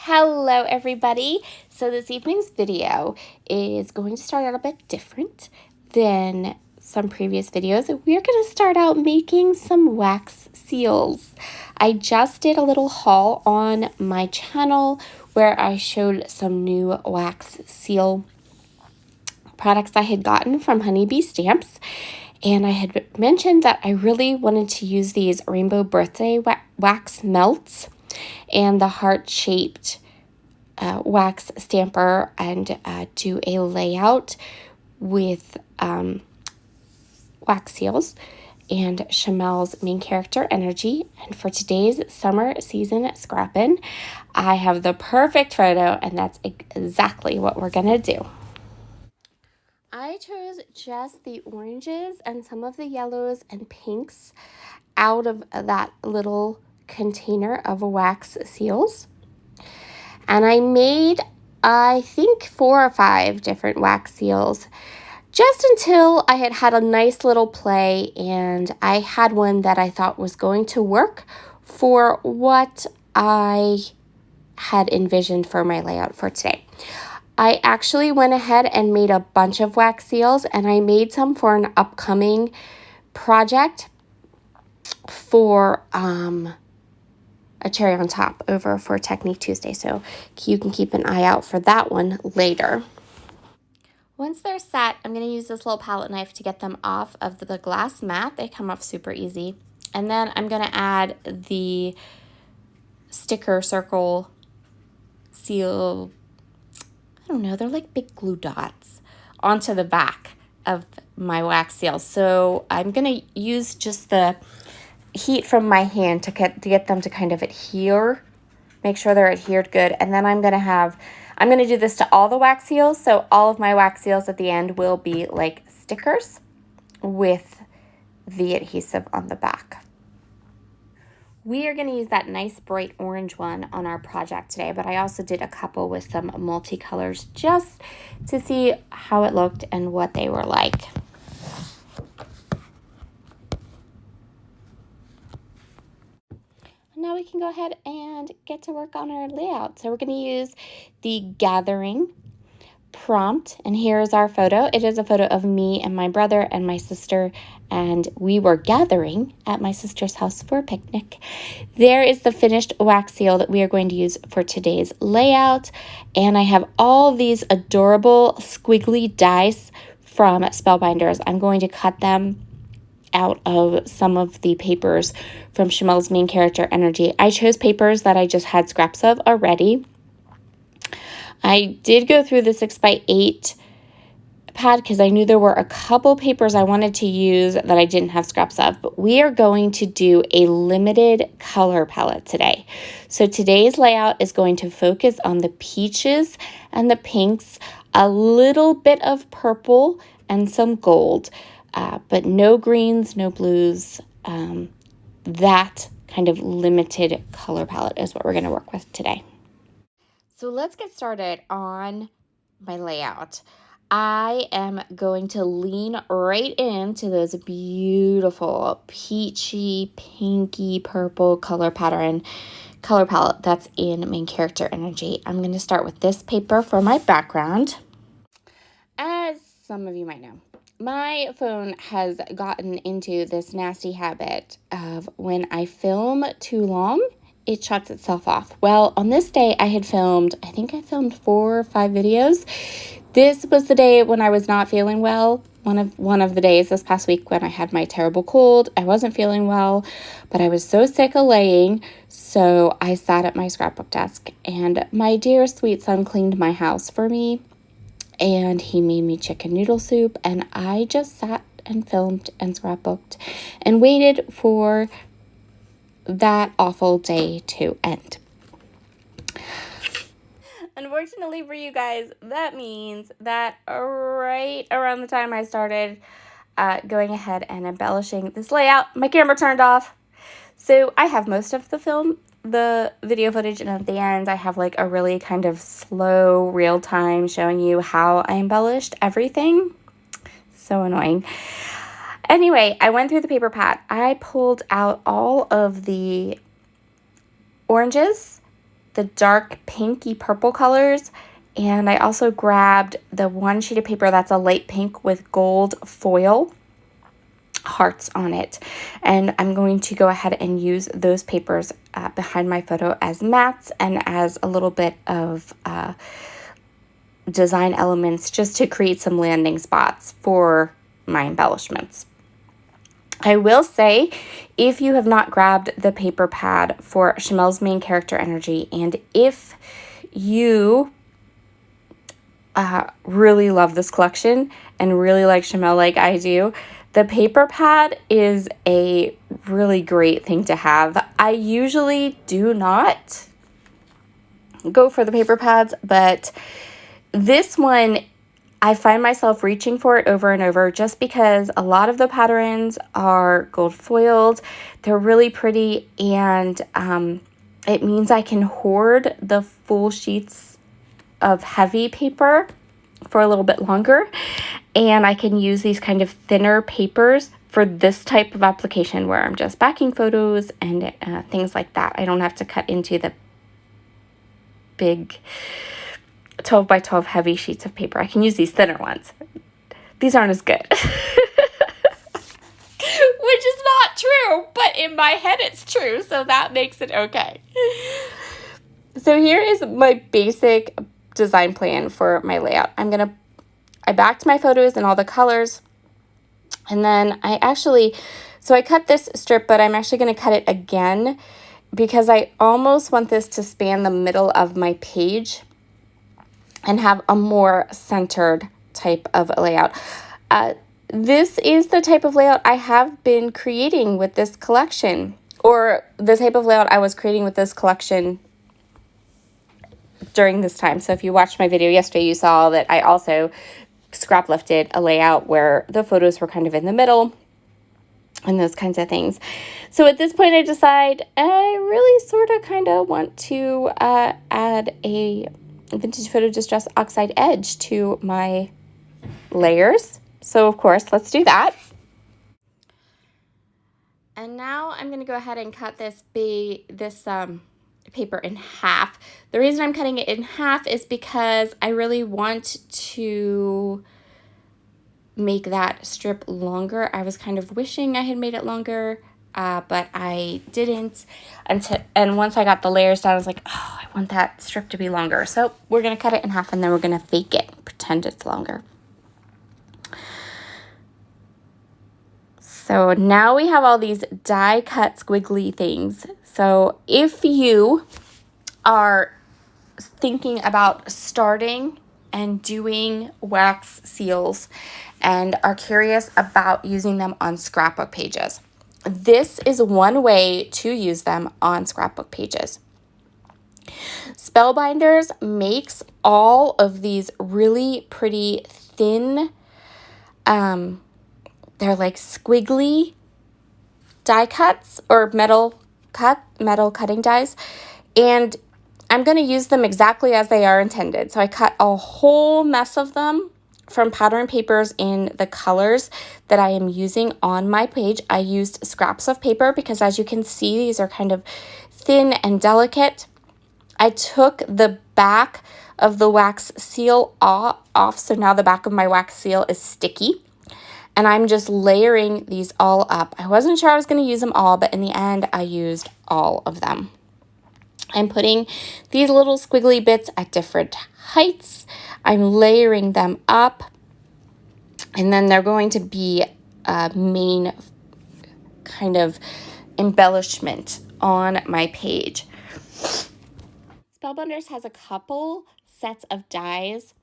Hello everybody. So this evening's video is going to start out a bit different than some previous videos. We're going to start out making some wax seals. I just did a little haul on my channel where I showed some new wax seal products I had gotten from Honeybee Stamps. And I had mentioned that I really wanted to use these rainbow birthday wax melts and the heart-shaped wax stamper and do a layout with wax seals and Chamel's main character energy. And for today's summer season Scrappin, I have the perfect photo, and that's exactly what we're gonna do. I chose just the oranges and some of the yellows and pinks out of that little container of wax seals. And I made, I think, 4 or 5 different wax seals just until I had had a nice little play and I had one that I thought was going to work for what I had envisioned for my layout for today. I actually went ahead and made a bunch of wax seals, and I made some for an upcoming project for a cherry on top over for Technique Tuesday, so you can keep an eye out for that one later. Once they're set, I'm going to use this little palette knife to get them off of the glass mat. They come off super easy. And then I'm going to add the sticker circle seal, I don't know, they're like big glue dots, onto the back of my wax seals. So I'm going to use just the heat from my hand to get them to kind of adhere, make sure they're adhered good. And then I'm going to do this to all the wax seals. So all of my wax seals at the end will be like stickers with the adhesive on the back. We are going to use that nice bright orange one on our project today, but I also did a couple with some multicolors just to see how it looked and what they were like. Now we can go ahead and get to work on our layout. So we're going to use the gathering prompt, and here is our photo. It is a photo of me and my brother and my sister, and we were gathering at my sister's house for a picnic. There is the finished wax seal that we are going to use for today's layout, and I have all these adorable squiggly dice from Spellbinders. I'm going to cut them out of some of the papers from Chamel's main character energy. I chose papers that I just had scraps of already. I did go through the 6x8 pad because I knew there were a couple papers I wanted to use that I didn't have scraps of, but we are going to do a limited color palette today. So today's layout is going to focus on the peaches and the pinks, a little bit of purple and some gold, but no greens, no blues. That kind of limited color palette is what we're going to work with today. So let's get started on my layout. I am going to lean right into those beautiful peachy, pinky, purple color palette that's in main character energy. I'm going to start with this paper for my background. As some of you might know, my phone has gotten into this nasty habit of when I film too long, it shuts itself off. Well, on this day I think I filmed 4 or 5 videos. This was the day when I was not feeling well. One of the days this past week when I had my terrible cold. I wasn't feeling well, but I was so sick of laying, so I sat at my scrapbook desk, and my dear sweet son cleaned my house for me, and he made me chicken noodle soup, and I just sat and filmed and scrapbooked and waited for that awful day to end. Unfortunately for you guys, that means that right around the time I started going ahead and embellishing this layout, my camera turned off. So I have most of the video footage, and at the end I have like a really kind of slow real time showing you how I embellished everything. So annoying. Anyway, I went through the paper pad. I pulled out all of the oranges the dark pinky purple colors, and I also grabbed the one sheet of paper that's a light pink with gold foil hearts on it. And I'm going to go ahead and use those papers behind my photo as mats and as a little bit of design elements just to create some landing spots for my embellishments. I will say, if you have not grabbed the paper pad for Chamel's main character energy, and if you really love this collection and really like Chamel like I do, the paper pad is a really great thing to have. I usually do not go for the paper pads, but this one, I find myself reaching for it over and over just because a lot of the patterns are gold foiled. They're really pretty, and it means I can hoard the full sheets of heavy paper for a little bit longer, and I can use these kind of thinner papers for this type of application where I'm just backing photos and things like that. I don't have to cut into the big 12 by 12 heavy sheets of paper. I can use these thinner ones. These aren't as good. Which is not true, but in my head it's true, so that makes it okay. So here is my basic design plan for my layout. I backed my photos in all the colors, and then I cut this strip, but I'm actually going to cut it again because I almost want this to span the middle of my page and have a more centered type of layout. This is the type of layout I have been creating with this collection, or the type of layout I was creating with this collection during this time. So if you watched my video yesterday, you saw that I also scrap lifted a layout where the photos were kind of in the middle and those kinds of things. So at this point, I decide I really sort of kind of want to add a vintage photo distress oxide edge to my layers. So of course, let's do that. And now I'm going to go ahead and cut this paper in half. The reason I'm cutting it in half is because I really want to make that strip longer. I was kind of wishing I had made it longer, but I didn't. And once I got the layers down, I was like, oh, I want that strip to be longer. So we're going to cut it in half, and then we're going to fake it, pretend it's longer. So now we have all these die cut squiggly things. So if you are thinking about starting and doing wax seals and are curious about using them on scrapbook pages, this is one way to use them on scrapbook pages. Spellbinders makes all of these really pretty thin, they're like squiggly die cuts or metal cutting dies, and I'm going to use them exactly as they are intended. So I cut a whole mess of them from pattern papers in the colors that I am using on my page. I used scraps of paper because, as you can see, these are kind of thin and delicate. I took the back of the wax seal off, so now the back of my wax seal is sticky. And I'm just layering these all up. I wasn't sure I was going to use them all, but in the end, I used all of them. I'm putting these little squiggly bits at different heights. I'm layering them up. And then they're going to be a main kind of embellishment on my page. Spellbinders has a couple sets of dies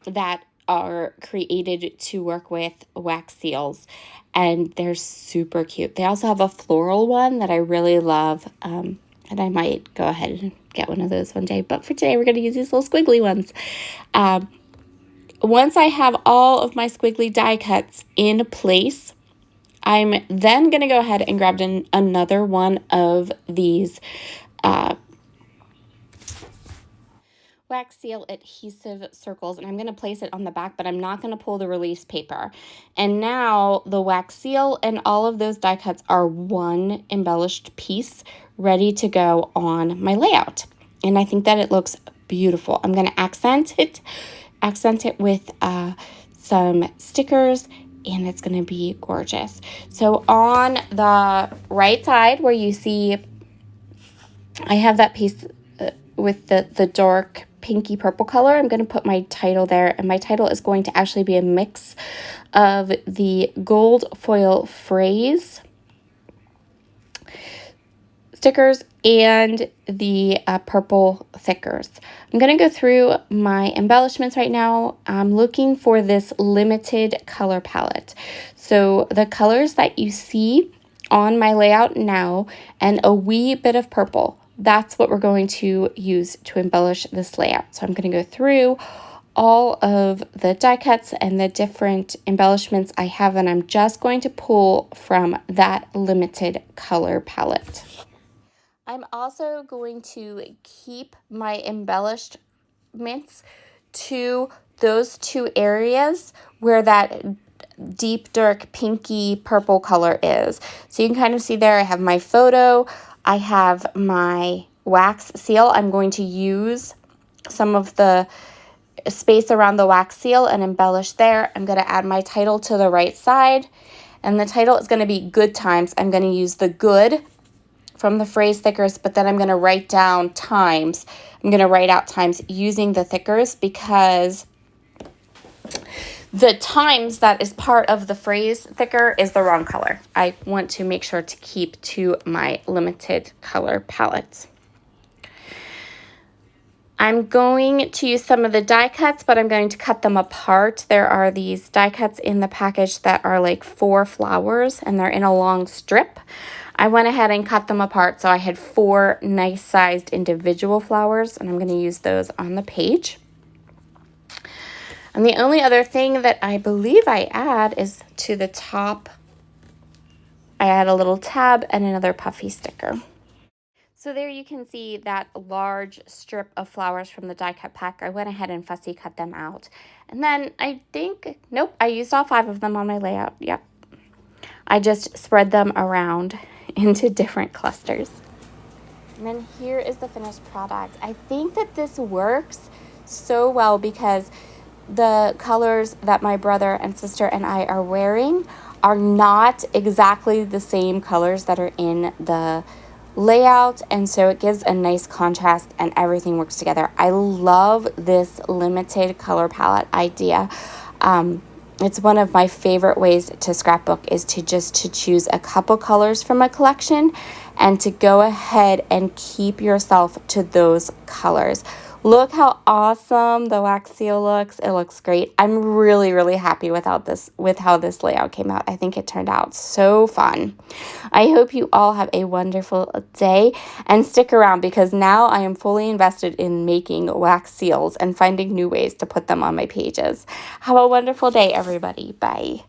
that are created to work with wax seals, and they're super cute. They also have a floral one that I really love, and I might go ahead and get one of those one day, but for today we're going to use these little squiggly ones. Once I have all of my squiggly die cuts in place, I'm then going to go ahead and grab another one of these wax seal adhesive circles, and I'm going to place it on the back, but I'm not going to pull the release paper. And now the wax seal and all of those die cuts are one embellished piece ready to go on my layout. and I think that it looks beautiful. I'm going to accent it with some stickers, and it's going to be gorgeous. So on the right side where you see I have that piece with the dark pinky purple color, I'm going to put my title there, and my title is going to actually be a mix of the gold foil phrase stickers and the purple thickers. I'm going to go through my embellishments right now. I'm looking for this limited color palette. So the colors that you see on my layout now and a wee bit of purple, that's what we're going to use to embellish this layout. So I'm going to go through all of the die cuts and the different embellishments I have, and I'm just going to pull from that limited color palette. I'm also going to keep my embellishments to those two areas where that deep dark pinky purple color is. So you can kind of see there I have my photo, I have my wax seal. I'm going to use some of the space around the wax seal and embellish there. I'm going to add my title to the right side, and the title is going to be Good Times. I'm going to use the good from the phrase thickers, but then I'm going to write down times. I'm going to write out times using the thickers because the times that is part of the phrase thicker is the wrong color. I want to make sure to keep to my limited color palette. I'm going to use some of the die cuts, but I'm going to cut them apart. There are these die cuts in the package that are like 4 flowers, and they're in a long strip. I went ahead and cut them apart, so I had 4 nice sized individual flowers, and I'm going to use those on the page. And the only other thing that I believe I add is to the top, I add a little tab and another puffy sticker. So there you can see that large strip of flowers from the die cut pack. I went ahead and fussy cut them out. And then I think, nope, I used all 5 of them on my layout. Yep. I just spread them around into different clusters. And then here is the finished product. I think that this works so well because the colors that my brother and sister and I are wearing are not exactly the same colors that are in the layout, and so it gives a nice contrast and everything works together. I love this limited color palette idea. It's one of my favorite ways to scrapbook is to choose a couple colors from a collection and to go ahead and keep yourself to those colors. Look how awesome the wax seal looks. It looks great. I'm really, really happy with how this layout came out. I think it turned out so fun. I hope you all have a wonderful day and stick around because now I am fully invested in making wax seals and finding new ways to put them on my pages. Have a wonderful day, everybody. Bye.